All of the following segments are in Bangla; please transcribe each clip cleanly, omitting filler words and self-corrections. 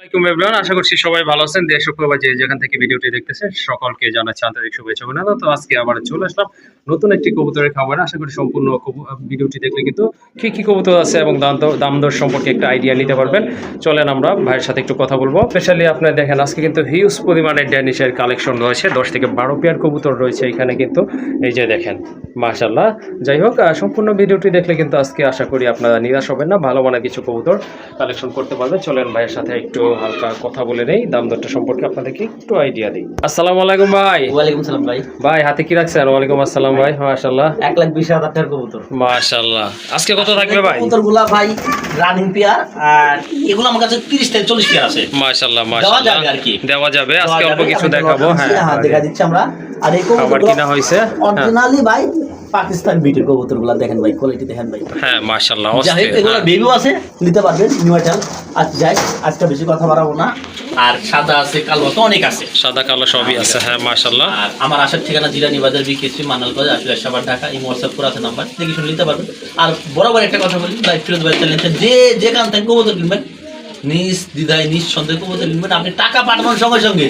আসসালামু আলাইকুম এভরিওয়ান, আশা করছি সবাই ভালো আছেন। দেশ ও প্রবাসী যেখান থেকে ভিডিওটি দেখতেছেন সকলকে জানাচ্ছি আন্তরিক শুভেচ্ছা ও অভিনন্দন। তো আজকে আবার চলে আসলাম নতুন একটি কবুতরের খামারে। আশা করি সম্পূর্ণ ভিডিওটি দেখলে কিন্তু কি কবুতর আছে এবং দাম দর সম্পর্কে একটা আইডিয়া নিতে পারবেন। চলেন আমরা ভাইয়ের সাথে একটু কথা বলবো। স্পেশালি আপনারা দেখেন আজকে কিন্তু হিউজ পরিমাণে ড্যানিশের কালেকশন রয়েছে, 10 থেকে 12 পেয়ার কবুতর রয়েছে এখানে কিন্তু। এই যে দেখেন মাশাআল্লাহ। যাই হোক, সম্পূর্ণ ভিডিওটি দেখলে কিন্তু আজকে আশা করি আপনারা নিরাশ হবেন না, ভালো মানের কিছু কবুতর কালেকশন করতে পারবেন। চলেন ভাইয়ের সাথে একটু হালকা কথা বলে নেই, দাম দরটা সম্পর্কে আপনাদেরকে একটু আইডিয়া দিই। আসসালামু আলাইকুম ভাই। ওয়ালাইকুম সালাম ভাই। ভাই হাতে কি রাখছেন? ওয়ালাইকুম আসসালাম ভাই। মাশাআল্লাহ 1,20,000 টাকার কবুতর। মাশাআল্লাহ। আজকে কত থাকবে ভাই? কবুতরগুলা ভাই রানিং পেয়ার, আর এগুলো আমার কাছে 30 থেকে 40 পেয়ার আছে। মাশাআল্লাহ দেওয়া মাশাআল্লাহ যাবে আর কি। দেওয়া যাবে। আজকে অল্প কিছু দেখাবো। হ্যাঁ দেখা দিচ্ছি আমরা। আর এই খাবার কবুতরগুলো কিনা হয়েছে অরিজিনালি ভাই পাকিস্তান বিটের কবুতরগুলা দেখেন ভাই, কোয়ালিটি দেখেন ভাই। হ্যাঁ মাশাআল্লাহ। যাই হোক, এগুলো বেবিও আছে, নিতে পারবেন নিউ আইটেল। আচ্ছা যাই, আজকে বেশি কথা বাড়াবো না। আর সাদা আছে, কালো আছে, অনেক আছে, সাদা কালো সবই আছে। হ্যাঁ মাশাআল্লাহ। আর আমার আসার ঠিকানা জিরানি বাজার বিকেএসপি মানালগঞ্জ, আসলে সবার ঢাকা। এই হোয়াটসঅ্যাপ করে আছে নাম্বার, দেখে শুনে নিতে পারবেন। আর বরাবর একটা কথা বলি ভাই, ফিরোজ ভাই চ্যানেলটা যেখান থেকে কবুতর কিনবেন নিজ দ্বিধায় নিজ সন্দেহে কবুতর কিনবেন। আপনি টাকা পাঠানোর সঙ্গে সঙ্গে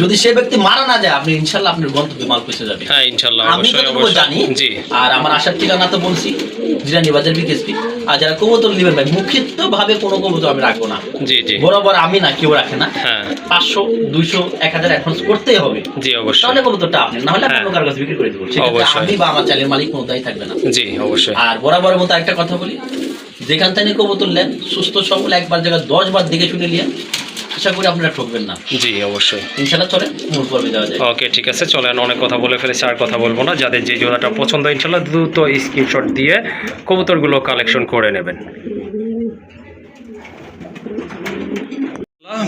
যদি সে ব্যক্তি মারা না যায়, আপনি ইনশাল্লাহ আপনার গন্তব্যে মাল পৌঁছে যাবে। হ্যাঁ ইনশাআল্লাহ, আমি অবশ্যই তো অবশ্যই জানি। জি। আর আমার আসার ঠিকানা তো বলছি, জিরানি বাজার বিকেএসপি। আর যারা কবুতর নেবেন ভাই, মুখিত ভাবে কোনো কবুতর আমি রাখবো না। জি জি। বরাবর আমি না, কেউ রাখে না। হ্যাঁ 500, 200, 1000 অ্যাডভান্স করতেই হবে। জি অবশ্যই। তাহলে কবুতরটা আপনি, না হলে হ্যাঁ। অন্য কারো কাছে বিক্রি করে দেবো। সেক্ষেত্রে অবশ্যই। আমি বা আমার চ্যানেলের মালিক কোনো দায়ী থাকবে না। জি অবশ্যই। আর বরাবরের মতো একটা কথা বলি, যেখান থেকে কবুতর নেন সুস্থ সবল একবার জায়গায় 10 বার দেখে শুনে নিয়ে, আশা করি আপনারা ঠকবেন না। জি অবশ্যই। ইনশাআল্লাহ চলেন মূল পর্বে দেওয়া যায়। ওকে ঠিক আছে, চলেন। অনেক কথা বলে ফেলেছি, আর কথা বলবো না। যাদের যে জোড়াটা পছন্দ ইনশাআল্লাহ দ্রুত স্ক্রিনশট দিয়ে কবুতরগুলো কালেকশন করে নেবেন।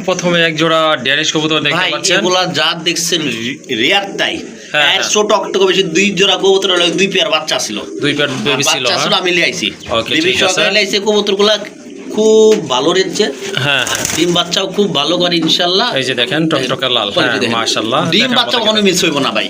প্রথমে এক জোড়া ড্যানিশ কবুতর দেখতে ভাই পাচ্ছেন। এগুলা যা দেখছেন রেয়ার টাই। হ্যাঁ, এর ছোট অক্টোকো বেশি 2 জোড়া কবুতর হলো, 2 পেয়ার বাচ্চা ছিল। 2 পেয়ার বেবি ছিল। বাচ্চা ছিল, আমি লিয়ে আইছি। ওকে, বেবি ঠিক আছে। সহকারে লাইছে কবুতরগুলা খুব ভালো রেঞ্জে। হ্যাঁ হ্যাঁ। ডিম বাচ্চাও খুব ভালো করে ইনশাআল্লাহ। এই যে দেখেন টকটকে লাল। হ্যাঁ মাশাআল্লাহ। ডিম বাচ্চা কখনো মিস হইব না ভাই।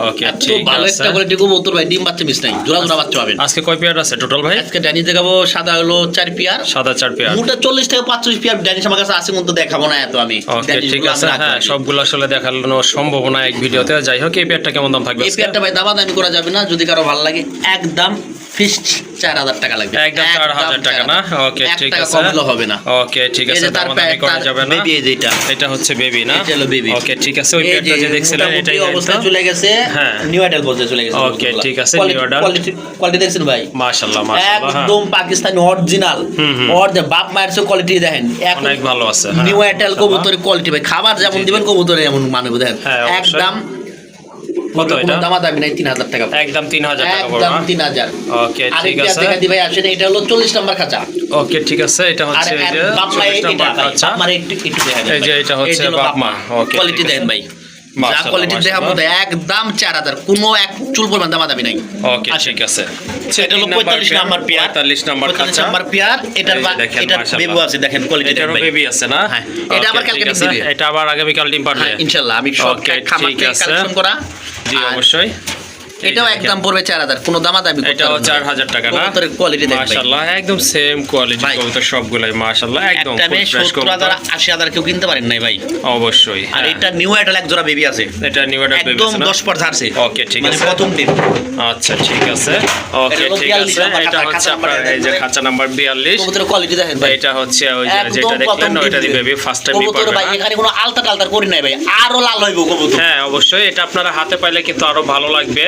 ওকে এত ঠিক ভালো আছে। একটা কোয়ালিটি কবুতর ভাই, ডিম বাচ্চা মিস নাই, জোড়া জোড়া বাচ্চা পাবেন। আজকে কয় পেয়ার আছে টোটাল ভাই? আজকে ড্যানিশ দেখাবো, সাদা হলো 4 পেয়ার, সাদা 4 পেয়ার। মোটা 40 থেকে 45 পেয়ার ড্যানিশ আমার কাছে আছে, কিন্তু দেখাবো না এত আমি। ওকে ঠিক আছে। হ্যাঁ সবগুলো আসলে দেখানো সম্ভব না এক ভিডিওতে। যাই হোক, এই পেয়ারটা কেমন দাম থাকবে? এই পেয়ারটা ভাই দামাদামি করা যাবে না, যদি কারো ভালো লাগে একদম ফিক্সড 4000 টাকা লাগবে। একদম 4000 টাকা না? ওকে ঠিক আছে, কমলো হবে না। ওকে ঠিক আছে, দামাদামি করা যাবে না। বেবি এই যেটা, এটা হচ্ছে বেবি না? এটা হলো বেবি। ওকে ঠিক আছে। ওই পেয়ারটা যে দেখছিলেন এটাই অবস্থা চলে গেছে। হ্যাঁ নিউ আইডল বলতে চলে গেছে। ওকে ঠিক আছে, নিউ আইডল। কোয়ালিটি দেখছেন ভাই? মাশাআল্লাহ মাশাআল্লাহ। একদম পাকিস্তানি অরিজিনাল। বাপ মায়ের সব কোয়ালিটি দেখেন, অনেক ভালো আছে। নিউ আইডল কবুতরের কোয়ালিটি ভাই, খাবার যেমন দিবেন কবুতরে এমন মানবে দেখেন। একদম কত এটা? দামাদামি নাই, 3000 টাকা। একদম 3000 টাকা পড়বে। একদম 3000। ওকে ঠিক আছে। দেখা দি ভাই, আসেন। এটা হলো 40 নাম্বার খাঁচা। ওকে ঠিক আছে, এটা হচ্ছে এই যে বাপ মা 40 নাম্বার আচ্ছা। আমার একটু দেখা যায়। এই যে এটা হচ্ছে বাপ মা। ওকে কোয়ালিটি দেখেন ভাই, যা কোয়ালিটি দেখাবো একদম 4000, কোনো এক চুল পরিমাণ দামাদামি নাই। ওকে ঠিক আছে। এটা হলো 45 নাম্বার পেয়ার। 45 নাম্বার 45 খাঁচা। Number pair. এটার বেবি আছে দেখেন, কোয়ালিটি এটারও বেবি আছে না? হ্যাঁ, এটা আবার কালকে ডিম দিবে। এটা আবার আগামী কাল ডিম পারবে ইনশাআল্লাহ। আমি সব খামার থেকে কালেকশন করা। জি অবশ্যই। এটাও একদম পড়বে 4000, কোনো দামাদামি করতে এটাও 4000 টাকা না? কবুতরের কোয়ালিটি দেখেন মাশাআল্লাহ, একদম সেম কোয়ালিটি কবুতর সবগুলাই মাশাআল্লাহ, একদম একটা ফুল ফ্রেশ কবুতর। 70,000 80,000 কেউ কিনতে পারেন নাই ভাই। অবশ্যই। আর এটা নিউ আইডল এক জোড়া বেবি আছে। এটা নিউ আইডল বেবি একদম আছে না? 10 পর ঝাড়ছে। ওকে ঠিক মানে আছে। প্রথম দিন। আচ্ছা ঠিক আছে। ওকে ঠিক আছে। এটা হচ্ছে আপনার এই যে খাঁচা নাম্বার 42। কবুতরের কোয়ালিটি দেখেন ভাই। এটা হচ্ছে ওই যে যেটা দেখলেন ওইটা দি বেবি ফার্স্ট টাইম কবুতর ভাই, এখানে কোনো আলতা টালতা করি নাই ভাই, আরো লাল হইব কবুতর। হ্যাঁ অবশ্যই, এটা আপনারা হাতে পাইলে কিন্তু আরো ভালো লাগবে।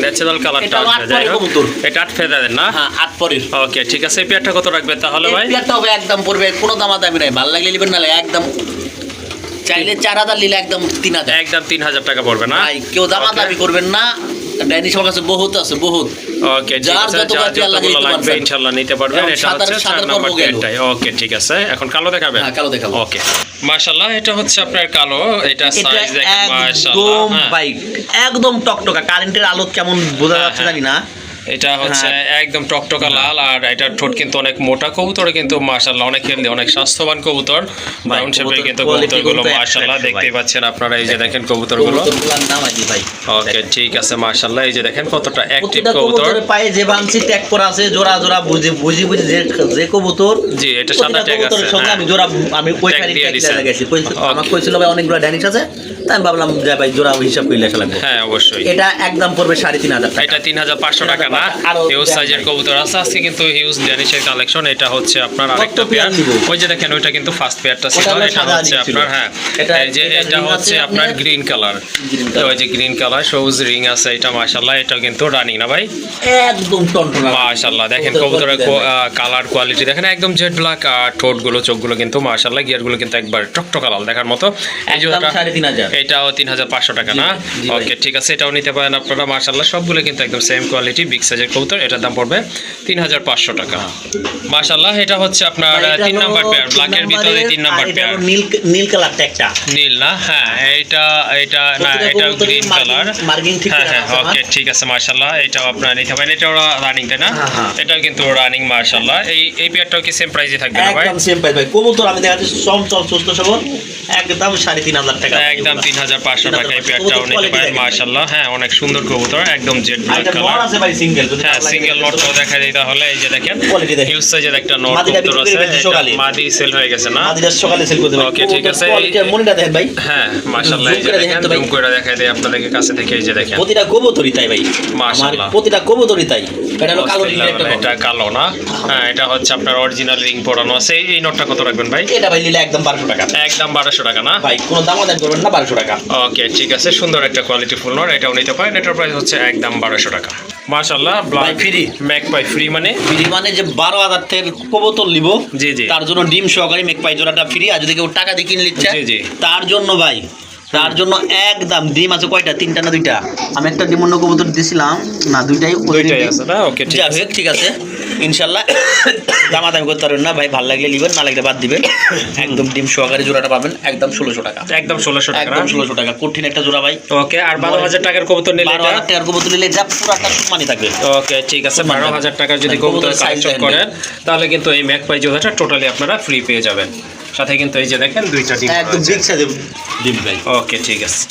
ন্যাচারাল কালারটা এটা আসবে। আট যাই হোক, কবুতর। এটা 8 ফেদারের না? হ্যাঁ 8 পরের। ওকে ঠিক আছে। এই পেয়ারটা কত রাখবে তাহলে ভাই? এই পেয়ারটা হবে একদম পড়বে, কোনো দামাদামি নাই, ভালো লাগলে নেবেন, নালে একদম চাইলে 4000 নিলে একদম 3000। একদম 3000 টাকা পড়বে না? ভাই কেউ দামাদামি করবেন না, ডাইনিশ আমার কাছে বহুত আছে, বহুত। ওকে ঠিক আছে, যার যতগুলো লাগবে ইনশাআল্লাহ নিতে পারবেন। এটা হচ্ছে 4 নাম্বার পেয়ারটাই। ওকে ঠিক আছে। এখন কালো দেখাবেন? হ্যাঁ কালো দেখাবো। ওকে মাশাআল্লাহ, এটা হচ্ছে আপনার কালো। এটা সাইজ দেখেন একদম মাশাআল্লাহ। ভাই একদম টকটকা, কারেন্টের আলো কেমন বোঝা যাচ্ছে জানি না। এটা হচ্ছে একদম টকটকা লাল, আর এটার ঠোঁট কিন্তু অনেক মোটা। কবুতরে কিন্তু মাশাআল্লাহ অনেক হেলদি, অনেক স্বাস্থ্যবান কবুতর। ব্রাউন শেপের কিন্তু কবুতরগুলো মাশাআল্লাহ দেখতেই পাচ্ছেন আপনারা। এই যে দেখেন কবুতরগুলো। ওকে ঠিক আছে মাশাআল্লাহ। এই যে দেখেন কতটা অ্যাক্টিভ কবুতর। পায়ে যে বানসি ট্যাগ করা আছে জোড়া জোড়া বুঝি যে কবুতর। জি এটা সাদা ট্যাগ আছে। আমি জোড়া আমি ওই শাড়ি ট্যাগ লাগাইছি। আমাকে কইছিল ভাই অনেকগুলো ড্যানিশ আছে, তাই আমি ভাবলাম যে ভাই জোড়া হিসাব করে লেখা লাগবে। হ্যাঁ অবশ্যই। এটা একদম পড়বে 3,500 টাকা। এটা 3,500 টাকা না, হিউজ সাইজের কবুতর আছে আজকে কিন্তু হিউজ ড্যানিশের কালেকশন। এটা হচ্ছে আপনার আরেকটা পেয়ার। ওই যে দেখেন ওইটা কিন্তু ফার্স্ট পেয়ারটা ছিল, এটা হচ্ছে আপনার হ্যাঁ এই যে এটা হচ্ছে আপনার গ্রিন কালার। ওই যে গ্রিন কালার সবুজ রিং আছে, এটা মাশাআল্লাহ এটা কিন্তু রানিং না ভাই? একদম টনটনা মাশাআল্লাহ। দেখেন কবুতরের কালার কোয়ালিটি দেখেন একদম জেড ব্ল্যাক, আর ঠোঁটগুলো চোখগুলো কিন্তু মাশাআল্লাহ, গিয়ারগুলো কিন্তু একবার টকটকা লাল দেখার মতো। এই যে একদম 3,500। এটাও 3,500 টাকা না? ওকে ঠিক আছে, এটাও নিতে পারেন আপনারা মাশাআল্লাহ। সবগুলো কিন্তু একদম সেম কোয়ালিটি, বিগ সাইজের কবুতর। এটার দাম পড়বে 3,500 টাকা মাশাআল্লাহ। এটা হচ্ছে আপনার 3 নাম্বার পেয়ার, ব্ল্যাকের ভিতরে 3 নাম্বার পেয়ার। নীল কালারটা একটা নীল না? হ্যাঁ এটা না, এটা গ্রিন কালার। মার্কিং ঠিক হ্যাঁ হ্যাঁ ওকে ঠিক আছে মাশাআল্লাহ। এটাও আপনারা নিতে পারেন, এটাও রানিং তাই না? এটাও কিন্তু রানিং মাশাআল্লাহ। এই পেয়ারটাও কি সেম প্রাইসে থাকবে না ভাই? একদম সেম প্রাইস ভাই। কবুতর আমি দেখাচ্ছি চঞ্চল সুস্থ সবল, একদম 3,500 টাকা। একদম 3,500 টাকা এই পেয়ারটাও নিতে পারেন মাশাআল্লাহ। হ্যাঁ অনেক সুন্দর কবুতর, একদম জেড ব্ল্যাক কালার। আছে ভাই সিঙ্গেল, যদি হ্যাঁ সিঙ্গেল নটটাও দেখা যায় তাহলে। এই যে দেখেন কোয়ালিটি দেখেন, হিউজ সাইজের একটা নট মাদিটা কবুতর বিক্রি আছে। করে সকালে মাদি সেল হয়ে গেছে না? মাদিটা সকালে সেল করে দেব। ওকে ঠিক আছে। কোয়ালিটির মনিটা দেখেন ভাই। হ্যাঁ মাশাআল্লাহ। এই যে দেখেন জুম করে দেখাই দেই আপনাদেরকে কাছে থেকে। এই যে দেখেন প্রতিটা কবুতরই তাই ভাই মাশাআল্লাহ, প্রতিটা কবুতরই তাই। এটা হলো কালো নীল একটা। এটা কালো না? হ্যাঁ এটা হচ্ছে আপনার অরিজিনাল রিং পরানো আছে। এই নটটা কত রাখবেন ভাই? এটা ভাই নিলে একদম 1200 টাকা। একদম 1200 টাকা না ভাই কোনো দামাদাম করবেন না, 1200 টাকা। ওকে ঠিক আছে, সুন্দর একটা কোয়ালিটি ফুল নট, এটাও নিতে পারেন। এটার প্রাইস হচ্ছে একদম 1200 টাকা মাশাআল্লাহ। ব্ল্যাক ফ্রি ম্যাকপাই ফ্রি মানে? ফ্রি মানে যে 12,000 থেকে কবুতর নিব, জি জি, তার জন্য ডিম সহকারে ম্যাকপাই জোড়াটা ফ্রি। আর যদি কেউ টাকা দিয়ে কিনে নিচ্ছে জি জি, তার জন্য ভাই, তার জন্য একদম ডিম আছে কয়টা? 3টা না 2টা? আমি একটা ডিম অন্য কবুতর দিছিলাম না, দুইটাই আছে না? ওকে ঠিক আছে ঠিক আছে ইনশাআল্লাহ। দামাদামি করতে পারবেন না ভাই, ভালো লাগলে নিবেন, না লাগলে বাদ দিবেন। একদম ডিম সহকারে জোড়াটা পাবেন একদম 1600 টাকা। একদম 1600 টাকা, একদম 1600 টাকা কঠিন একটা জোড়া ভাই। ওকে আর 12,000 টাকার কবুতর নিলে? 12,000 টাকার কবুতর নিলে যা পুরাটা সম্মানই থাকবে। ওকে ঠিক আছে, 12,000 টাকার যদি কবুতর কালেকশন করেন তাহলে কিন্তু এই ম্যাকপাই জোড়াটা টোটালি আপনারা ফ্রি পেয়ে যাবেন। সাথে কিন্তু এই যে দেখেন দুইটা ডিম একদম বিগ সাইজের ডিম ভাই। ওকে ঠিক আছে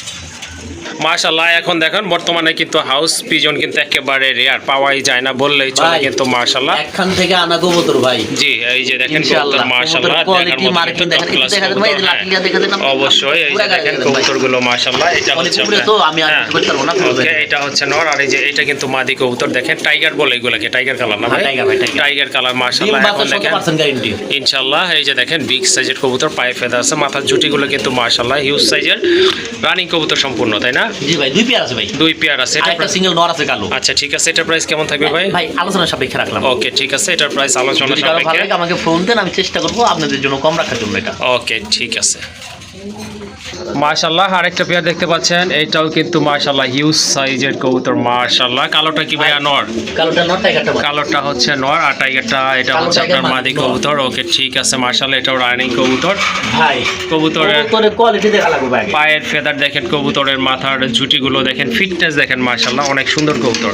মাশাআল্লাহ। এখন দেখেন বর্তমানে কিন্তু হাউস পিজন কিন্তু একেবারে রেয়ার, পাওয়াই যায় না বললেই চলে কিন্তু মাশাআল্লাহ। এখান থেকে আনা কবুতর ভাই। জি এই যে দেখেন কবুতর মাশাআল্লাহ, কোয়ালিটি মার্কেট দেখেন, একটু দেখাতে ভাই, এই লাঠিটা দেখাতে না? অবশ্যই এই যে দেখেন কবুতরগুলো মাশাআল্লাহ। এটা হচ্ছে তো আমি আর করতে পারবো না। ওকে এটা হচ্ছে নর, আর এই যে এটা কিন্তু মাদি কবুতর। দেখেন টাইগার বলে এগুলাকে, টাইগার কালার না ভাই? টাইগার কালার মাশাআল্লাহ। এখন দেখেন 100% গ্যারান্টি ইনশাআল্লাহ। এই যে দেখেন বিগ সাইজের কবুতর, পায়ে ফেদা আছে, মাথার জুটিগুলো কিন্তু মাশাআল্লাহ হিউজ সাইজের রানিং কবুতর সম্পূর্ণ তাই না? জি ভাই, দুই পেয়ার আছে ভাই, দুই পেয়ার আছে। এটা একটা সিঙ্গেল নর আছে কালো। আচ্ছা ঠিক আছে, এটার প্রাইস কেমন থাকবে ভাই? ভাই আলোচনা সাপেক্ষে রাখলাম। ওকে ঠিক আছে, এটার প্রাইস আলোচনা যদি কারো ভালো সাপেক্ষে। লাগে আমাকে ফোন দেন, আমি চেষ্টা করব আপনাদের জন্য কম রাখার জন্য এটা। ওকে ঠিক আছে মাশাআল্লাহ। আরেকটা পেয়ার দেখতে পাচ্ছেন, এটাও কিন্তু মাশাআল্লাহ হিউজ সাইজের কবুতর মাশাআল্লাহ। কালোটা কি ভাইয়া নর? কালোটা নর, টাইগারটা মাদি। কালোটা হচ্ছে নর, আর টাইগারটা এটা হচ্ছে আপনার মাদি কবুতর। ওকে ঠিক আছে মাশাআল্লাহ, এটাও রানিং কবুতর। ভাই কবুতরের কোয়ালিটি দেখা লাগবে ভাই। পায়ের ফেদার দেখেন, কবুতরের মাথার ঝুটিগুলো দেখেন, ফিটনেস দেখেন মাশাআল্লাহ, অনেক সুন্দর কবুতর,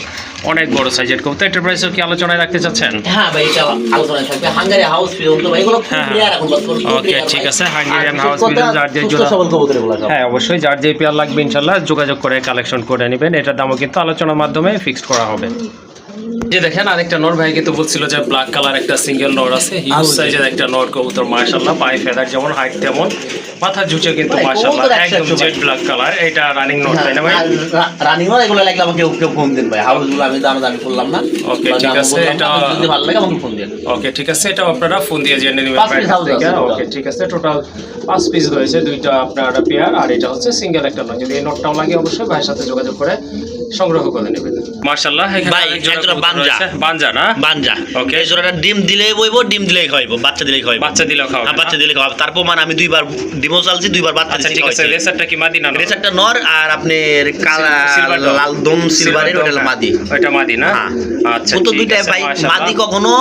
অনেক বড় সাইজের কবুতর। এটার প্রাইসও কি আলোচনায় রাখতে চাচ্ছেন? হ্যাঁ ভাই, এটা আলোচনায় থাকবে। হাঙ্গারি হাউস পিজন তো ভাই, এগুলো প্লেয়ার এখন বস। ওকে ঠিক আছে, হাঙ্গেরিয়ান হাউস পিজন যার যে জোড়া। হ্যাঁ অবশ্যই, যার যে পেয়ার লাগবে ইনশাআল্লাহ যোগাযোগ করে কালেকশন করে নেবেন। এটার দামও কিন্তু আলোচনার মাধ্যমে ফিক্সড করা হবে। যে দেখেন আরেকটা নর ভাই কিন্তু বলছিল যে ব্ল্যাক কালার একটা সিঙ্গেল নর আছে, হিউজ সাইজের একটা নর কবুতর মাশাআল্লাহ। পায়ে ফেদার যেমন, হাইট তেমন, মাথার জুচে কিন্তু মাশাআল্লাহ একদম জেড ব্ল্যাক কালার। এটা রানিং নর তাই না ভাই? রানিং নর, এগুলো লাগলে আমাকে ফোন দেন ভাই। হাউসগুলো আমি দামি করলাম না। ওকে ঠিক আছে, এটা যদি ভালো লাগে আমাকে ফোন দেন। ওকে ঠিক আছে, এটা আপনারা ফোন দিয়ে জেনে নেবেন প্রাইস থেকে। ওকে ঠিক আছে, টোটাল 5 পিস রয়েছে, দুইটা আপনার পেয়ার, আর এটা হচ্ছে সিঙ্গেল একটা নর। যদি এই নটটাও লাগে অবশ্যই ভাইয়ের সাথে যোগাযোগ করে সংগ্রহ করে নেবেন মাশাআল্লাহ। ভাই একজোড়া বানজা, বানজা না? বানজা। ওকে এই জোড়াটা ডিম দিলেই বইবো, ডিম দিলেই খাইবো, বাচ্চা দিলেই খাইবো। বাচ্চা দিলেও খাওয়া? হ্যাঁ বাচ্চা দিলেই খাওয়া। তারপর মানে আমি দুইবার ডিমও চালছি, দুইবার বাচ্চা আচ্ছা দিছি। ঠিক আছে, রেসারটা কি মাদি না? রেসারটা নর, আর আপনার কালা লাল দম সিলভারের ওটা মাদি। ওটা মাদি না? আচ্ছা তো দুইটাই ভাই, মাদি কখনো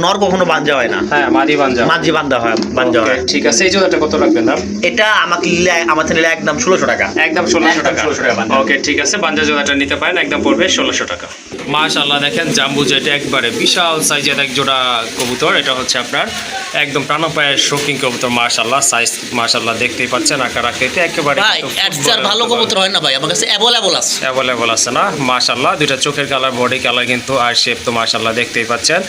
নর কখনো বানজা হয় না। হ্যাঁ মাদি বানজা, মাদি বান্দা হয়, বানজা হয়। ঠিক আছে, এই জোড়াটা কত রাখবেন দাম? এটা আমাকে নিলে, আমার নিলে একদম 1600 টাকা। একদম 1600 টাকা। 1600 টাকা। ওকে ঠিক আছে, বানজা জোড়াটা নিতে নিতে পারেন, একদম পড়বে 1600 টাকা। মাশাআল্লাহ দেখেন জাম্বু যেটা একবারে বিশাল সাইজের এক জোড়া কবুতর, এটা হচ্ছে আপনার একদম প্রাণপায়ের শৌখিন কবুতর। মাশাআল্লাহ সাইজ মাশাআল্লাহ দেখতেই পাচ্ছেন, আকার আকৃতি একেবারে ভাই এর ভালো কবুতর হয় না ভাই, আমার কাছে অ্যাভেলেবল আছে। অ্যাভেলেবল আছে না? মাশাআল্লাহ দুইটা চোখের কালার, বডি কালার কিন্তু আর শেপ তো মাশাআল্লাহ দেখতেই পাচ্ছেন।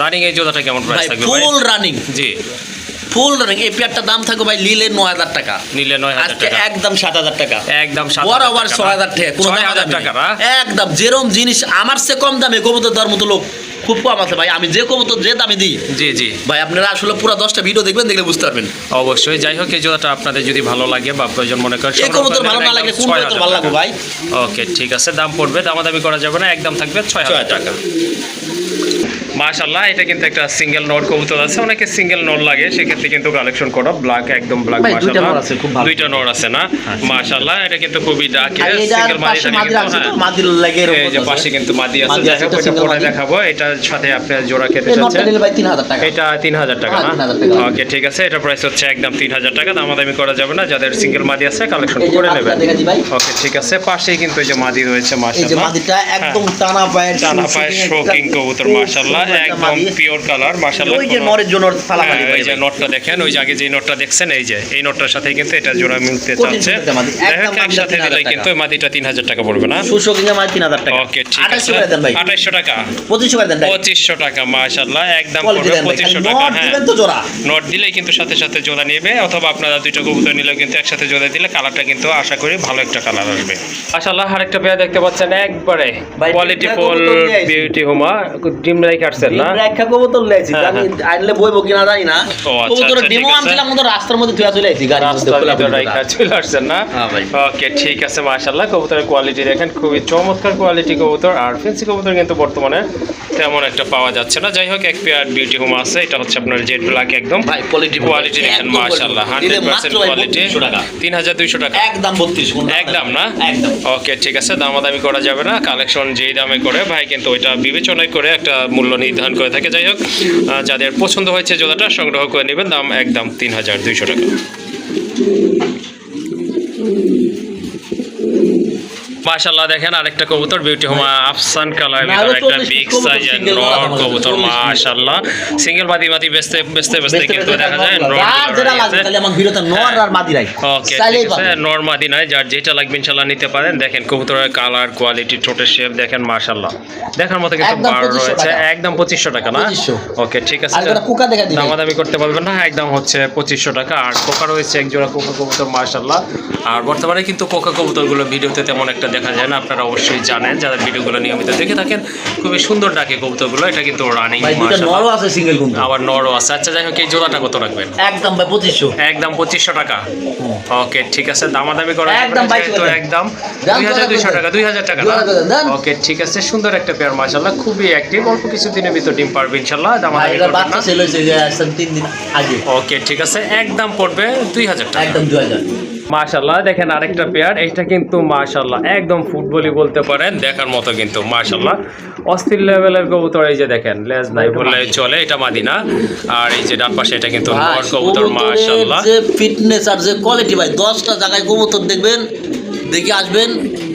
রানিং এই জোড়াটা কেমন প্রাইস ভাই থাকবে ভাই? ফুল রানিং, জি ফুল রানিং। এই পেয়ারটার দাম থাকবে ভাই নিলে 9000 টাকা, নিলে 9000 আজকে টাকা, একদম 7000 টাকা, একদম 7000 বরাবর টাকা, 6000 টাকা, কোনো 6000 টাকা না? একদম যেরকম জিনিস আমার চেয়ে কম দামে কবুতর দেওয়ার মতো লোক খুব কম আছে ভাই। আমি যে কবুতর যে দামে দিই জি জি ভাই, আপনারা আসলে পুরো 10টা ভিডিও দেখবেন, দেখলে বুঝতে পারবেন। অবশ্যই। যাই হোক এই জোড়াটা আপনাদের যদি ভালো লাগে বা প্রয়োজন মনে করেন, এই কবুতর ভালো না লাগলে কোন কবুতর ভালো লাগবে ভাই? ওকে ঠিক আছে, দাম পড়বে, দামাদামি করা যাবে না, একদম থাকবে 6000 টাকা। মাশাআল্লাহ এটা কিন্তু একটা সিঙ্গেল নট কবুতর আছে, অনেকে সিঙ্গেল নট লাগে, সেক্ষেত্রে কিন্তু কালেকশন করো ব্ল্যাক, একদম ব্ল্যাক। ভাই, দুইটা মাশাআল্লাহ নর আছে, খুব ভালো। দুইটা নট আছে না? মাশাআল্লাহ এটা কিন্তু খুবই ডাকে আর এটার সিঙ্গেল মাদি পাশে থাকে মাদি কিন্তু, আছে তো, হ্যাঁ। মাদির লাগে এরকম এই যে আছে। পাশে কিন্তু মাদি আছে, মাদি যাই আছে, হোক এটা এটা single পরে মাদি। দেখাবো। এটার সাথে আপনি জোড়া খেতে এই নটটা চাচ্ছেন, নিলে ভাই 3000 টাকা। এটা 3000 টাকা না? 3000 টাকা। ওকে ঠিক আছে, এটা প্রাইস হচ্ছে একদম 3000 টাকা, দামাদামি করা যাবে না, যাদের সিঙ্গেল মাদি আছে কালেকশন এই যে করে মাদিটা নেবেন। দেখাচ্ছি ভাই। ওকে ঠিক আছে, পাশেই কিন্তু এই যে মাদি রয়েছে এই যে মাশাআল্লাহ, মাদিটা একদম টানা পায়ের, টানা পায়ের শৌখিন কবুতর মাশাআল্লাহ, একদম পিওর কালার মাশাআল্লাহ। ওই যে নরের জন্য ফালাফালি হ্যাঁ, ভাই, এই যে নটটা দেখেন, ওই যে আগে যে নটটা দেখছেন, এই যে এই নটটার সাথে কিন্তু এটা জোড়া মিলতে কঠিন চাচ্ছে। একটা মাদি, যাই হোক একদম একসাথে মাদিটা দিলে 3000 কিন্তু এই মাদিটা 3000 টাকা পড়বে না? সুশো কিনা মাদি 3000 টাকা। ওকে ঠিক আছে, 2800 করে দেন ভাই, 2800 টাকা, 2500 করে দেন ভাই। 2500 টাকা মাশাআল্লাহ, একদম কোয়ালিটি পড়বে দেন ভাই, 2500 খালি টাকা। নট হ্যাঁ দিবেন তো জোড়া। নট দিলেই কিন্তু সাথে সাথে জোড়া নেবে, অথবা আপনারা দুইটা কবুতর নিলেও কিন্তু একসাথে জোড়া দিলে কালারটা কিন্তু আশা করি ভালো একটা কালার আসবে। মাশাআল্লাহ আরেকটা পেয়ার দেখতে পাচ্ছেন, একবারে ভাই, কোয়ালিটি ডিমটা ফুল কবুতর নিয়ে আইছি। বিউটি হোমা, ডিম রাই কাটছেন না? ডিম রাখা কবুতর লেছি, হ্যাঁ, জানি হ্যাঁ। আইলে বইবো কিনা জানি না। ও আচ্ছা, কবুতরের আচ্ছা, ডিমও ঠিক আছে। আনছিলাম, মতো রাস্তার মধ্যে ধুয়া চলে আইছি, গাড়ির মধ্যে রাস্তার খোলা ভিতরে পড়ে রাইখা চলে আসছেন না? হ্যাঁ ভাই। ওকে ঠিক আছে মাশাআল্লাহ, কবুতরের কোয়ালিটি দেখেন, খুবই চমৎকার কোয়ালিটি কবুতর। আর ফেন্সি কবুতর কিন্তু বর্তমানে তেমন একটা পাওয়া যাচ্ছে না। যাই হোক এক পেয়ার বিউটি হোম আছে, এটা হচ্ছে আপনার জেড ব্ল্যাক, একদম ভাই কোয়ালিটি কোয়ালিটি দেখেন মাশাআল্লাহ, 100% কোয়ালিটি। 3200 টাকা একদম 3200 একদম না? একদম। ওকে ঠিক আছে, দামাদামি করা যাবে না, কালেকশন যেই দামে করে ভাই কিন্তু ওইটা বিবেচনায় করে একটা মূল্য নির্ধারণ করে থাকে। যাই হোক যাদের পছন্দ হয়েছে জোড়াটা সংগ্রহ করে নেবেন, দাম একদম 3200 টাকা। মাশাআল্লাহ দেখেন আরেকটা কবুতর বিউটি হোমা আফসান কালার ভিতরে একটা বিগ সাইজের নর কবুতর মাশাআল্লাহ, সিঙ্গেল মাদি মাদি বেচতে বেচতে বেচতে কিন্তু দেখা যায় নর যেটা লাগবে তাহলে আমার ভিডিওতে নর আর মাদি রাই ওকে চাইলেই ঠিক আছে, পাবেন। নর মাদি নয়, যার যেটা লাগবে ইনশাআল্লাহ নিতে পারেন। দেখেন কবুতরের কালার কোয়ালিটি, ঠোঁটের শেপ দেখেন মাশাআল্লাহ, দেখার মতো কিন্তু একদম বার 2500 রয়েছে, টাকা। একদম 2500 টাকা না? 2500 ওকে ঠিক আছে, আর এটা কোকা দেখা দিবেন। দামাদামি করতে পারবেন না, একদম হচ্ছে 2500 টাকা। আর কোকা রয়েছে এক জোড়া কোকা কবুতর মাশাআল্লাহ। আর বর্তমানে কিন্তু কোকা কবুতরগুলো ভিডিওতে তেমন একটা দেখা যায় না, আপনারা অবশ্যই জানেন যারা ভিডিওগুলো নিয়মিত দেখে থাকেন, খুবই সুন্দর ডাকে কবুতরগুলো। এটা কিন্তু রানিং ভাই দুটো নরও আছে সিঙ্গেল কিন্তু, আবার নরও আছে। আচ্ছা যাই হোক এই জোড়াটা কত রাখবেন? একদম ভাই 2500 একদম 2500 টাকা। ওকে ঠিক আছে, দামাদামি করা একদম যাবে না, 2200 যেহেতু টাকা। একদম দাম 2200 টাকা, 2000 টাকা না? 2000 দেন। ওকে ঠিক আছে, সুন্দর একটা পেয়ার মাশাআল্লাহ, খুবই অ্যাক্টিভ, অল্প কিছুদিনের ভিতর ডিম পারবে ইনশাআল্লাহ, ভাই দামাদামি এটা করবেন বাচ্চা না। ছিল যে আসলে 3 দিন আগে, ওকে ঠিক আছে, একদম পড়বে 2000 টাকা। একদম 2000। মাশাআল্লাহ দেখেন আরেকটা পেয়ার, এইটা কিন্তু মাশাআল্লাহ একদম ফুটবলই বলতে পারেন, দেখার মতো কিন্তু মাশাআল্লাহ অস্থির লেভেলের কবুতর। এই যে দেখেন লেজ নাই বললে চলে, এটা মাদিনা। আর এই যে ডান পাশে এটা কিন্তু নর কবুতর মাশাআল্লাহ, যে ফিটনেস আর যে কোয়ালিটি ভাই, 10টা জায়গায় কবুতর দেখবেন, দেখে আসবেন।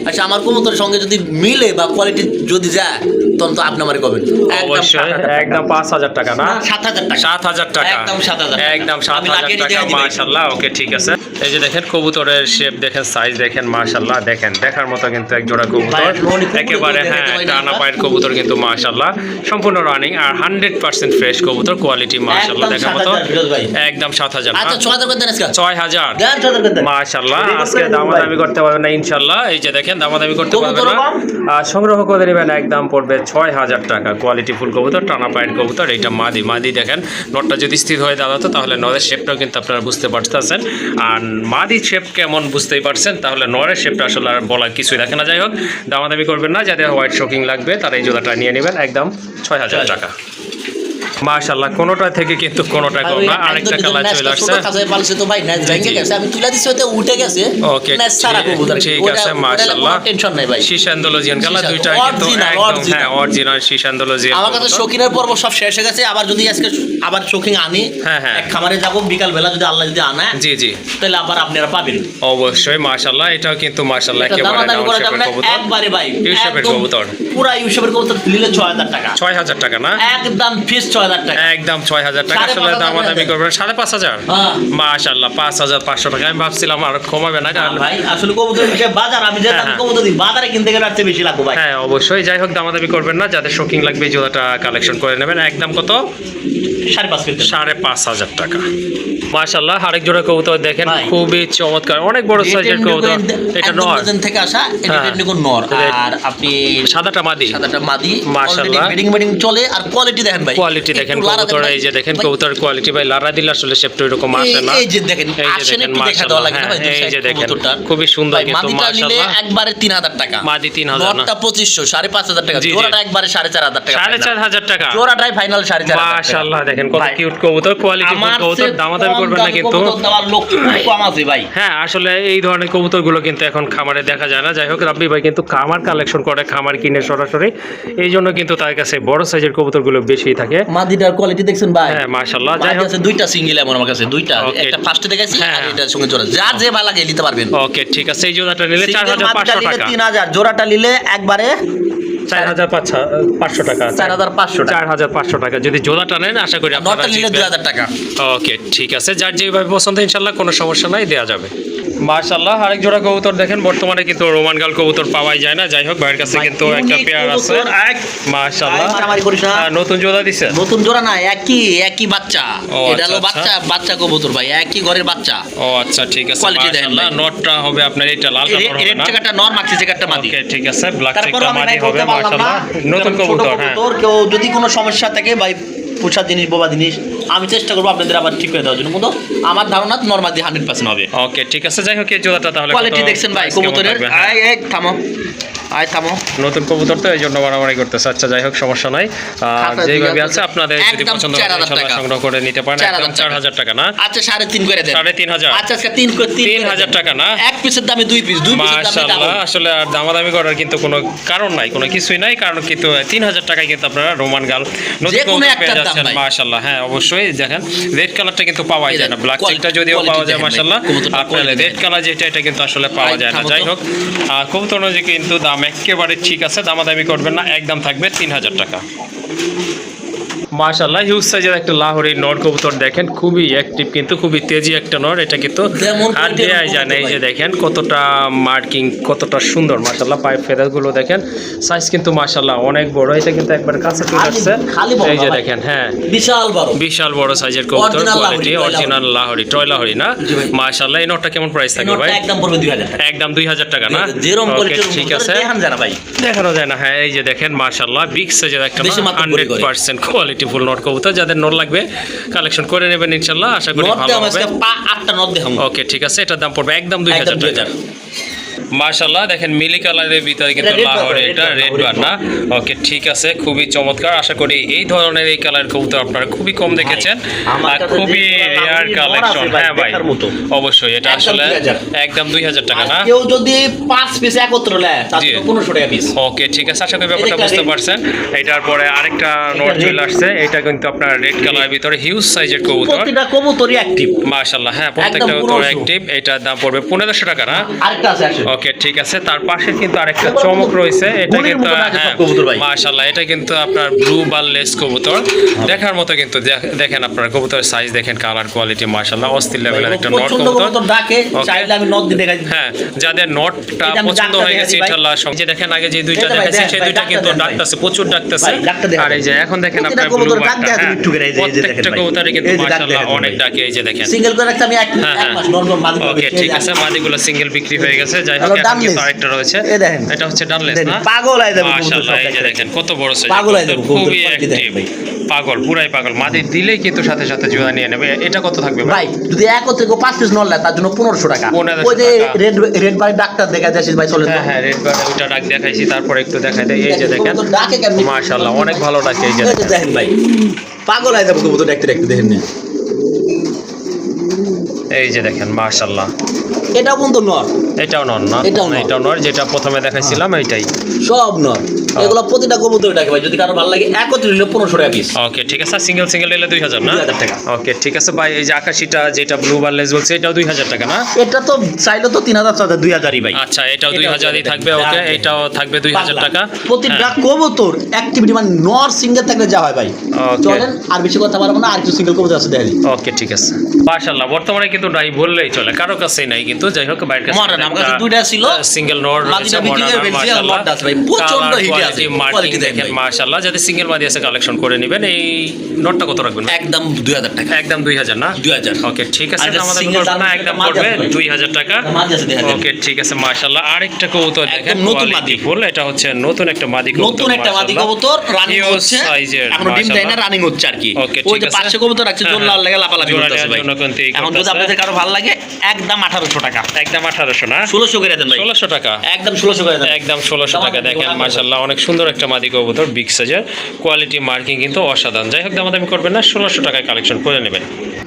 আচ্ছা আমার কবুতরের সঙ্গে যদি মিলে বা কোয়ালিটি যদি যায় তখন তো আপনি আমারে কবেন অবশ্যই একদম 5000 টাকা না? 7000 টাকা, 7000 টাকা, একদম 7000 টাকা। একদম আমি 7000 লাগিয়ে টাকা দিয়ে দিই। মাশাআল্লাহ। ওকে ঠিক আছে, এই যে দেখেন কবুতরের শেপ দেখেন, সাইজ দেখেন মাশাআল্লাহ, দেখেন দেখার মতো কিন্তু এক জোড়া কবুতর, ভাই, ননি কুকুর একেবারে দেখাতে হ্যাঁ পারি না টানা আমরা। পায়ের কবুতর কিন্তু মাশাআল্লাহ, সম্পূর্ণ রানিং আর 100% ফ্রেশ কবুতর, কোয়ালিটি মাশাআল্লাহ একদম দেখার মতো, 7000 ফিরোজ ভাই। একদম 7000 আচ্ছা 6000 করে দেন আজকে, 6000 দেন 6000 করে দেন। মাশাআল্লাহ। রেডি আজকে করে দামাদামি দেন করতে পারবেন না ইনশাআল্লাহ, এই যে দেখেন দামাদামি করতে পারবেন কবুতরও না, কম। আর সংগ্রহ করে নেবেন, একদম পড়বে 6000 টাকা। কোয়ালিটি ফুল কবুতর, টানা পায়ের কবুতর, এইটা মাদি। মাদি দেখেন নটটা যদি স্থির হয়ে দাঁড়াতো তাহলে নরের শেপটাও কিন্তু আপনারা বুঝতে পারতেছেন, আর মাদি শেপ কেমন বুঝতেই পারছেন, তাহলে নরের শেপটা আসলে আর বলার কিছুই দেখে না। যাই হোক দামাদামি করবেন না, যাদের হোয়াইট শোকিং লাগবে তারা এই জোড়াটা নিয়ে নেবেন, একদম 6000 টাকা। মাশাআল্লাহ কোনোটা থেকে কিন্তু কোনোটা কম না। আরেকটা কালার চলে আসছে। কাছে পালছে তো ভাই ন্যাচ ভেঙে গেছে, আমি তুলা দিছি ওতে উঠে গেছে। ওকে ন্যাচ সারা কবুতর ঠিক আছে মাশাআল্লাহ, টেনশন নাই ভাই। শীষান্দোলজিয়ান কালার দুইটা কিন্তু একদম হ্যাঁ অরিজিনাল শীষান্দোলজিয়ান। আমার কাছে শৌখিনের পর্ব সব শেষ হয়ে গেছে, আবার যদি আজকে আবার শৌখিন আনি হ্যাঁ হ্যাঁ এক খামারে যাব বিকাল বেলা, যদি আল্লাহ যদি আনা জি জি তাহলে আবার আপনারা পাবেন অবশ্যই মাশাআল্লাহ। এটাও কিন্তু মাশাআল্লাহ এটা একেবারে দামাদামি করা যাবে ডাউন না শেপের কবুতর, একবারে ভাই। ইউসুফের একদম কবুতর। পুরা ইউসুফের কবুতর নিলে 6000 টাকা, 6000 টাকা না একদম ফিক্স 6000 টাকা, একদম 6000 টাকা। আসলে 5,500 দামাদামি করবেন 5500। হ্যাঁ মাশাআল্লাহ 5500 টাকা। আমি ভাবছিলাম আর কমাবে না কারণ ভাই আসলে কবুতর বিষয় বাজার, আমি যে হ্যাঁ, দাম হ্যাঁ। কবুতর দিই বাজারে কিনতে গেলে আর চেয়ে বেশি লাগবে ভাই। হ্যাঁ অবশ্যই, যাই হোক দামাদামি করবেন না, যাদের শৌখিন লাগবে এই জোড়াটা কালেকশন করে নেবেন। একদম কত? 5.5 কিনতে 5500 টাকা। মাশাআল্লাহ আরেক জোড়া কবুতর দেখেন ভাই। খুবই চমৎকার, অনেক বড় সাইজের কবুতর। এটা নর, থেকে আসা, এটা হ্যাঁ। টেকনিক্যাল নর। এটা- আর আপনি সাদাটা মাদি। সাদাটা মাদি, মাশাআল্লাহ। অলরেডি ব্রিডিং চলে। আর কোয়ালিটি দেখেন ভাই, কোয়ালিটি দেখেন একটু লারা কবুতর, ভাই। এই যে দেখেন ভাই, কবুতর কোয়ালিটি ভাই, লারা দিলে আসলে শেপটা এরকম আসে না। এই যে দেখেন এই যে আসেন দেখেন একটু দেখা দেওয়া লাগে না ভাই, মাশাআল্লাহ, দুই এই যে সাইড দেখেন কবুতরটা খুবই সুন্দর ভাই। কিন্তু মাদিটা নিলে মাশাআল্লাহ। একবারে 3000 টাকা, মাদি 3000 না, নরটা 2500, 5500 টাকা, জি, জি। জোড়াটা একবারে 4500 টাকা, 4500 টাকা। জোড়াটাই ফাইনাল 4500 মাশাআল্লাহ দেখেন কত ভাই। কিউট কবুতর, কোয়ালিটি আমার কবুতর, চেয়ে দামাদামি কম করবেন না দামি কিন্তু। কবুতর দেওয়ার লোক কম আছে ভাই। হ্যাঁ আসলে এই ধরনের কবুতরগুলো কিন্তু এখন খামারে দেখা যায় না। যাই হোক রাব্বি ভাই কিন্তু খামার কালেকশন করে, খামার কিনে সরাসরি, এই জন্য কিন্তু তার কাছে বড় সাইজের কবুতরগুলো বেশি থাকে। মাদিটার কোয়ালিটি দেখছেন ভাই? হ্যাঁ মাশাআল্লাহ। যাই মাদি হোক আছে দুইটা সিঙ্গেল, এমন আমার কাছে দুইটা, Okay. একটা ফার্স্টে দেখাইছি হ্যাঁ, আর হ্যাঁ। এটার সঙ্গে জোড়া, যা যে ভালো লাগে নিতে পারবেন। ওকে ঠিক আছে, এই জোড়াটা নিলে সিঙ্গেল মাদিটা 4500 নিলে টাকা, 3000, জোড়াটা নিলে একবারে 4500 টাকা, 4500 টাকা, 4500 টাকা। যদি জোড়াটা নেন আশা করি আপনারা নটা নিলে জিতবেন। 2000 টাকা। ওকে ঠিক আছে, যার যেভাবে পছন্দ ইনশাল্লাহ কোনো সমস্যা নাই, দেওয়া যাবে। মাশাআল্লাহ আরেক জোড়া কবুতর দেখেন, বর্তমানে কিন্তু রোমান গাল কবুতর পাওয়াই যায় না। যাই হোক ভাইয়ের কাছে কিন্তু একটা পেয়ার আছে মাশাআল্লাহ। মারামারি করিস না। নতুন জোড়া দিছে, নতুন জোড়া না, একই বাচ্চা। ও, এটা হলো আচ্ছা, বাচ্চা কবুতর ভাই, একই ঘরের বাচ্চা। ও আচ্ছা ঠিক আছে Quality দেখেন মাশাআল্লাহ। ভাই। নটটা হবে আপনার এটা লাল কালার হবে রেড না? চেকারটা নর, মাক্সি চেকারটা মাদি। ওকে ঠিক আছে, ব্ল্যাক তারপর চেকটা আমি মাদি ভাই হবে বলতে পারলাম না, মাশাআল্লাহ। নতুন ছোট কবুতর হ্যাঁ। কবুতর, কেউ যদি কোনো সমস্যা থাকে ভাই, পোষা জিনিস বোবা জিনিস, আমি চেষ্টা করবো আপনাদের আবার ঠিক করে দেওয়ার জন্য, কিন্তু আমার ধারণা নরমাদি 100% হবে। ওকে ঠিক আছে, যাই হোক এই জোড়াটা তাহলে কোয়ালিটি কত দেখছেন ভাই price কেমন কবুতরের? থাকবে? হ্যাঁ। এই থামো, থামো। নতুন কবুতর তো এই জন্য বাড়াবাড়ি করতেছে। আচ্ছা যাই হোক সমস্যা নাই, খাতা যেইভাবে দিলে আছে আপনাদের যদি একদম পছন্দ হয় 4000 ইনশাআল্লাহ টাকা। সংগ্রহ করে নিতে পারেন। 4000 একদম 4000 টাকা না, আচ্ছা 3.5 করে দেন। 3500 আচ্ছা আজকে 3 করে 3000 টাকা না, এক পিসের দামে 2 পিস, 2 পিসের দামে মাশাআল্লাহ। ডাবল। আসলে আর দামাদামি করার কিন্তু কোনো কারণ নাই, কোনো কিছুই নাই, কারণ কিন্তু 3000 টাকায় কিন্তু আপনারা রোমান গাল নতুন যে কোনো কবুতর একটার পেয়ে দাম যাচ্ছেন ভাই। মাশাআল্লাহ। হ্যাঁ অবশ্যই দেখেন রেড কালারটা কিন্তু পাওয়াই যায় না, ব্ল্যাক Quality- চেকটা যদিও quality পাওয়া যায় দেখেন ভাই, মাশাআল্লাহ, কবুতরটা আপনার quality রেড কালার যেটা এটা কিন্তু আসলে পাওয়া যায় না। থামো তো। যাই হোক কবুতর অনুযায়ী কিন্তু দাম একেবারে ঠিক আছে, দামাদামি করবেন না, একদম থাকবে 3000 টাকা। মাশাআল্লাহ হিউজ সাইজের একটা লাহোরি নর কবুতর দেখেন, খুবই অ্যাক্টিভ কিন্তু খুবই তেজি একটা নর। এটা কিন্তু যেমন আর দেয়াই যায় না। এই যে দেখেন কতটা মার্কিং, কতটা সুন্দর মাশাআল্লাহ। পায়ের ফেদারগুলো দেখেন, সাইজ কিন্তু মাশাআল্লাহ অনেক বড়। এটা কিন্তু একবার কাছে চলে আসছে, খালি বড় এই যে ভাই। দেখেন হ্যাঁ বিশাল বড়, বিশাল বড় সাইজের কবুতর, Original quality Lahori, original Lahori, toy Lahori না জি ভাই। মাশাআল্লাহ। এই নটটা কেমন প্রাইস থাকবে ভাই? নোটটা একদম পড়বে 2000 টাকা। একদম 2000 টাকা না, যেরকম ওকে কোয়ালিটির ঠিক আছে, দেখান জানা ভাই। দেখানো যায় না। হ্যাঁ এই যে দেখেন মাশাআল্লাহ বিগ সাইজের একটা দেশি মাত্র গড়ি করে। 100% কোয়ালিটি ফুল নট কবুতর। যাদের নট লাগবে কালেকশন করে নেবেন ইনশাআল্লাহ, আশা করি নোট ভালো দেওয়া হবে। আজকে 8টা নোট দেখাম। ওকে ঠিক আছে, এটার দাম পড়বে একদম 2000 একদম টাকা। 2000। মাশাআল্লাহ দেখেন মিলি কালারের ভিতরে কিন্তু এটা red লাহোর, bar, এটা red রেড bar, বার না। ওকে ঠিক আছে, খুবই চমৎকার। আশা করি এই ধরনের এই কালার কবুতর আপনারা খুবই কম দেখেছেন, আমার আর কাছে খুবই যে রেয়ার লাহোরি কালেকশন। নর আছে ভাই, হ্যাঁ ভাই দেখার মতো। অবশ্যই এটা একদম আসলে 2000 একদম 2000 টাকা না। আর কেউ যদি 5 পিস একত্র নেয় তাহলে জি। 1500 টাকা পিস। ওকে ঠিক আছে, আশা করি ব্যাপারটা এটা বুঝতে red। পারছেন। এটার পরে আরেকটা নোট red। চলে আসছে, এটা কিন্তু আপনার রেড কালারের ভিতরে হিউজ সাইজের কবুতর প্রতিটা কবুতরই অ্যাক্টিভ। মাশাআল্লাহ। হ্যাঁ প্রত্যেকটা একদম কবুতর পুরো অ্যাক্টিভ। এটার দাম পড়বে 1500 টাকা না। আরেকটা আছে আসলে। ওকে ঠিক আছে, তার পাশে কিন্তু আরেকটা চমক রয়েছে। এটা গুলির কিন্তু মতো নাচে সব হ্যাঁ কবুতর ভাই। মাশাআল্লাহ, এটা কিন্তু আপনার ব্লু বারলেস কবুতর দেখার মতো কিন্তু দেখেন আপনার কবুতরের সাইজ দেখেন, কালার কোয়ালিটি মাশাআল্লাহ অস্থির লেভেলের একটা নট পছন্দ কবুতর। কবুতর ডাকে, Okay. চাইলে আমি নট দিয়ে দেখাই। হ্যাঁ যাদের নটটা এই যে আমি পছন্দ ডাক্তার হয়ে গেছে দেখাচ্ছি ভাই। ইনশাআল্লাহ যে দেখেন আগে যে দুইটা এই যে ভাই, দেখাচ্ছি দেখেন সেই ভাই, দুইটা কিন্তু ডাক্তার দেখান ডাকতেছে, প্রচুর ডাকতেছে। ভাই, ডাক্তার দেখান। আর এই যে এখন দেখেন প্রতিটা আপনার ব্লু কবুতর ডাক বারটা দেয়, হ্যাঁ তুমি একটু করে এই যে দেখেন প্রত্যেকটা ভাই। কবুতরে কিন্তু এই যে ডাক মাশাআল্লাহ দেখেন অনেক ভাই। ডাকে। এই যে দেখেন সিঙ্গেল করে রাখছি আমি এক হ্যাঁ, এক মাস নরমাল মাদি করে ওকে দিচ্ছি। ঠিক এই যে আছে, মাদিগুলো সিঙ্গেল বিক্রি হয়ে গেছে। যাই হোক হ্যালো, এখন ডানলেস। কিন্তু আরেকটা রয়েছে, এই দেখেন। এটা হচ্ছে ডানলেস দেখেন, না। পাগল হয়ে যাবে কবুতর মাশাআল্লাহ সব এই যে দেখে। দেখেন কত বড় সাইজ, পাগল হয়ে যাবে কবুতর খুবই কোয়ালিটি দেখেন অ্যাক্টিভ। ভাই। পাগল, পুরাই পাগল, মাদি দিলেই কিন্তু সাথে সাথে জোড়া নিয়ে নেবে। এটা কত থাকবে ভাই? ভাই যদি একত্রে 5 পিস নর নেয় তার জন্য 1500 টাকা। 1500 ওই যে টাকা। রেড বাই ডাক্তার দেখা যাচ্ছে ভাই, চলেন হ্যাঁ হ্যাঁ, রেড বার ওইটা ডাক দেখাইছি, তারপর একটু দেখাই দেয়। এই যে দেখেন কবুতর ডাকে কেমনি, মাশাআল্লাহ অনেক ভালো ডাকে। এই যে এই যে দেখেন ভাই, পাগল হয়ে যাবে কবুতর দেখতে দেখতে, দেখেন না। এই যে দেখেন মাশাআল্লাহ, এটাও বন্ধু নর, এটাও নর না? এটাও নর। এটাও নর, যেটা প্রথমে দেখাইছিলাম এইটাই। সব নর। এগুলো প্রতিটা কবুতর ডাকে ভাই, যদি কারো ভালো লাগে একত্রে নিলে 1500 টাকা পিস। ওকে ঠিক আছে, সিঙ্গেল সিঙ্গেল নিলে 2000 না? 2000 টাকা। ওকে ঠিক আছে ভাই। এই যে আকাশিটা যেটা ব্লু বারলেস বলছে, এটাও 2000 টাকা না? এটা তো চাইলে তো 3000 চাইলে 2000ই ভাই। আচ্ছা, এটাও 2000ই থাকবে। ওকে, এটাও থাকবে 2000 টাকা। প্রতিটা হ্যাঁ। কবুতর অ্যাক্টিভিটি মানে নর সিঙ্গেল থাকলে যা হয় ভাই। Okay. চলেন আর বেশি কথা পারবো না, আর কিছু সিঙ্গেল কবুতর আছে দেখেন। ওকে ঠিক আছে। মাশাআল্লাহ বর্তমানে কিন্তু নাই বললেই চলে, কারো কাছেই নাই কিন্তু। যাই হোক বাইরের কাছে মডার্ন আমার কাছে দুইটা ছিল, সিঙ্গেল নর মাদিটা রয়েছে, বিক্রি করে মডার্ন ফেলছি, আর মাশাআল্লাহ নটটা আছে ভাই, প্রচন্ড হিটে আছে। মার্কিং কোয়ালিটি দেখেন দেখেন ভাই। মাশাআল্লাহ। যাতে সিঙ্গেল মাদি আছে কালেকশন করে নেবেন। এই নটটা কত রাখবেন? একদম 2000 টাকা। একদম 2000 না? 2000। ওকে ঠিক আছে, আর আমাদের single করবে না, দাম একদম মাদি করবে আছে ভাই। 2000 টাকা। মাদি আছে দেখেন। ওকে ঠিক আছে মাশাআল্লাহ। আরেকটা কবুতর দেখেন, একদম নতুন মাদি। ফুল। এটা হচ্ছে নতুন একটা মাদি কবুতর, নতুন একটা মাদি মাশাআল্লাহ। কবুতর রানিং Huge হচ্ছে, size-এর, এখন ডিম দেয় না, মাশাআল্লাহ। রানিং হচ্ছে আর কি। Okay, ওই ঠিক যে আছে। 500 কবুতর রাখছে, হ্যাঁ, জোর লাল লাগে লাপালাপি জোড়া করতেছে নেওয়ার ভাই। জন্য কিন্তু এই এখন যদি করতেছে। আপনাদের কারো ভালো লাগে একদম 1800 টাকা। একদম 1800 না? 1600 করে দেন ভাই। 1600 টাকা। একদম 1600 করে দেন। একদম 1600 টাকা। দেখেন মাশাআল্লাহ অনেক সুন্দর একটা মাদি কবুতর, বিগ সাইজের, কোয়ালিটি মার্কিং কিন্তু অসাধারণ। যাই হোক দামাদামি করবেন না, 1600 টাকায় কালেকশন করে নেবেন।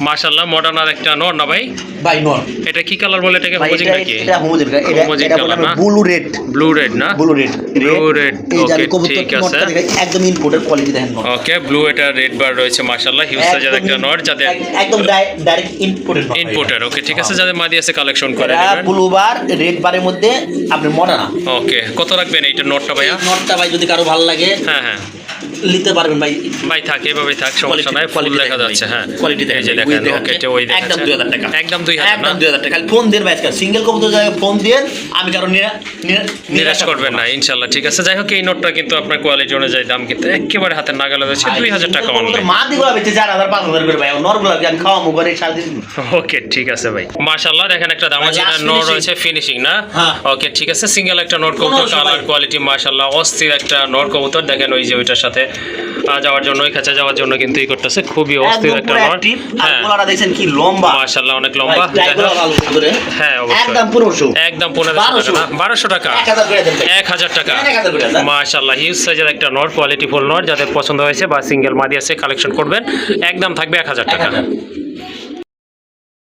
মাশাআল্লাহ মডার্ন আর একটা নর না ভাই? ভাই নর। এটা কি কালার বলে এটাকে? ভাই হোমোজিন এটা নাকি? এটা হোমোজিন, হোমোজিন এটা বলে কালার আমরা না? Blue red. ব্লু রেড না? Blue red. Blue red, এই যে আমি okay, কবুতর ঠিক আছে। নটটা দেখেন, একদম ইম্পোর্টেড কোয়ালিটি দেখেন নট। ওকে, ব্লু এটা রেড বার রয়েছে মাশাআল্লাহ, হিউজ সাইজের একটা নর, যাদের একদম ডাইরেক্ট ইম্পোর্টেড নট। ইনপুটার। ওকে ঠিক আছে, যাদের মাদি আছে কালেকশন করে এটা নেবেন। ব্লু বার রেড বারের মধ্যে আপনি মডার্ন। ওকে কত রাখবেন এইটা নটটা ভাইয়া? নটটা ভাই যদি কারো ভালো লাগে হ্যাঁ হ্যাঁ নিতে পারবেন ভাই। ভাই থাক, এভাবেই থাক, সমস্যা নাই। ফুল Quality দেখা দেখেন যাচ্ছে। ভাই। হ্যাঁ Quality দেখেন এই যে ভাই, দেখেন। ওই ওকে দেখাচ্ছে। ওই একদম 2000 টাকা। একদম 2000 না? একদম 2000 টাকা। খালি ফোন দেন ভাই, সিঙ্গেল কবুতর জায়গায় ফোন দেন, আমি কারো নিরাশ করবেন না ইনশাআল্লাহ। ঠিক আছে, যাই হোক এই নোটটা কিন্তু আপনার কোয়ালিটি অনুযায়ী দাম কিন্তু একেবারে হাতের নাগালে রয়েছে, 2000 টাকা অনলি। মা দিগুলো বেচে 4000 5000 করে ভাই, নরগুলো আমি খাওয়ামু করে সারা দিন। ওকে ঠিক আছে ভাই মাশাআল্লাহ। দেখেন একটা দামাজিনা last নোট finishing। রয়েছে, ফিনিশিং না? হ্যাঁ। ওকে ঠিক আছে, সিঙ্গেল একটা নোট কবুতর, 1500 কালার ভাই। কোয়ালিটি মাশাআল্লাহ অস্থির একটা নোট কবুতর। দেখেন ওই যে ওইটার সাথে যাওয়ার জন্য, ওই খাঁচা যাওয়ার জন্য কিন্তু এই করতেছে, খুবই অস্থির একদম একটা পুরো নোট। অ্যাক্টিভ। আর হ্যাঁ গোলাটা দেখছেন কি লম্বা মাশাআল্লাহ অনেক লম্বা। ভাই, ট্রাইগুলো ভালো করে। হ্যাঁ অবশ্যই। একদম 1500। একদম 1500 টাকা না? 1200 টাকা। 1000 করে দেন ভাই। 1000 টাকা। 1000 করে দেন। মাশাআল্লাহ হিউজ সাইজের একটা নট, কোয়ালিটি ফুল নট, যাদের পছন্দ হয়েছে বা সিঙ্গেল মাদি আছে কালেকশন করবেন, একদম থাকবে 1000 টাকা। 1000